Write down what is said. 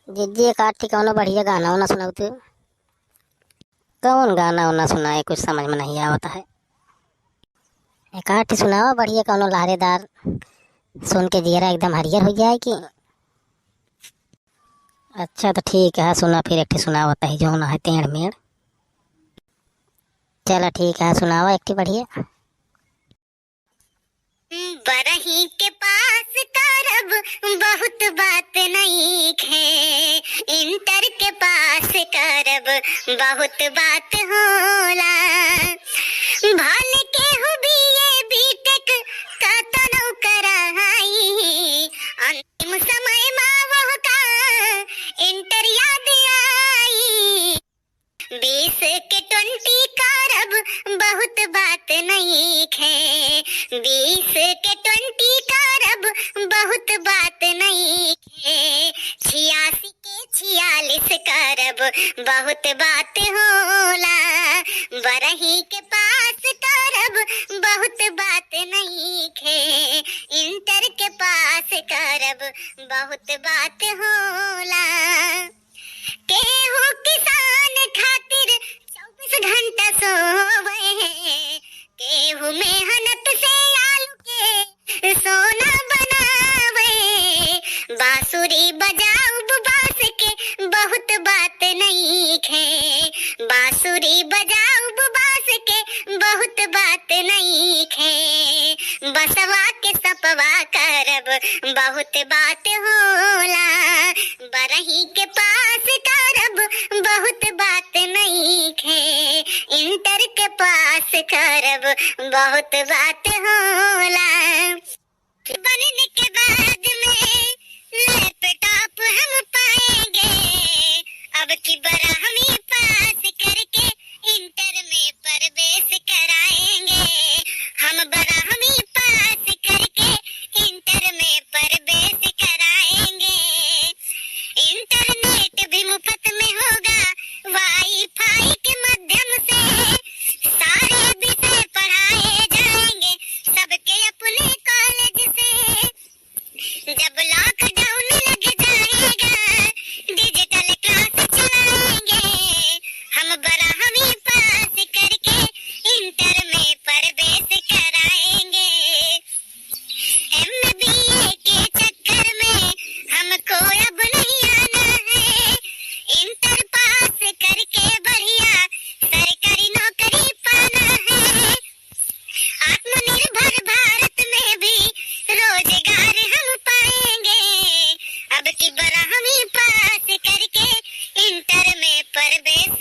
जिद्दी काटी कौनो बढ़िया गाना वाना सुनाऊ तू। कौन गाना वाना सुनाए कुछ समझ में नहीं आवता है। एक आठ सुनाओ बढ़िया कौनो लहरेदार, सुन के जियरा एकदम हरियर हो जाए कि। अच्छा तो ठीक है सुना फिर एक सुनावता ही जो ना है टेढ़ मेढ़। चलो ठीक है सुनावा एक बढ़िया। बरही के पास करब बहुत बात नहीं है, इंटर के पास करब बहुत बात होला। भले के हो बीए बीटेक का तनौ कराई, अंतिम समय में वो का इंटर याद आई। 20 के 20 करब बहुत बात नहीं है, 20 के 20 करब बहुत बात नहीं है। 86 के 46 करब बहुत बात होला। बरही के पास करब बहुत बात नहीं है, इंटर के पास करब बहुत बात होला। केहू किसान खातिर 24 घंटा सोवे, केहू मेहनत से आलू के सोना बनावे। बांसुरी बजाऊ बांस के बहुत बात नहीं है, बांसुरी बजाऊ बांस के बहुत बात नहीं है। बसवा के सपवा करब बहुत बात होला। बरही के पास करब बहुत बात नहीं है, इंटर के पास करब बहुत बात होला। बनने के बाद में लैपटॉप हम पाएंगे, अब की बरहमी पास करके इंटर में प्रवेश कराएंगे। हम बरहमी पास करके इंटर में प्रवेश कराएंगे। इंटरनेट भी मुफ्त में होगा, वाईफाई के माध्यम से सारे विषय पढ़ाए जाएंगे सबके अपने कॉलेज से। जब लॉकडाउन लग जाएगा डिजिटल क्लास चलाएंगे, हम बरहमी पास करके इंटर में प्रवेश कराएंगे। MBA के चक्कर में हमको अब नहीं आना है, इंटर पास करके बढ़िया सरकारी नौकरी पाना है। आत्मनिर्भर भारत में भी रोजगार हम पाएंगे, अब की बरहमी पास करके इंटर में प्रवेश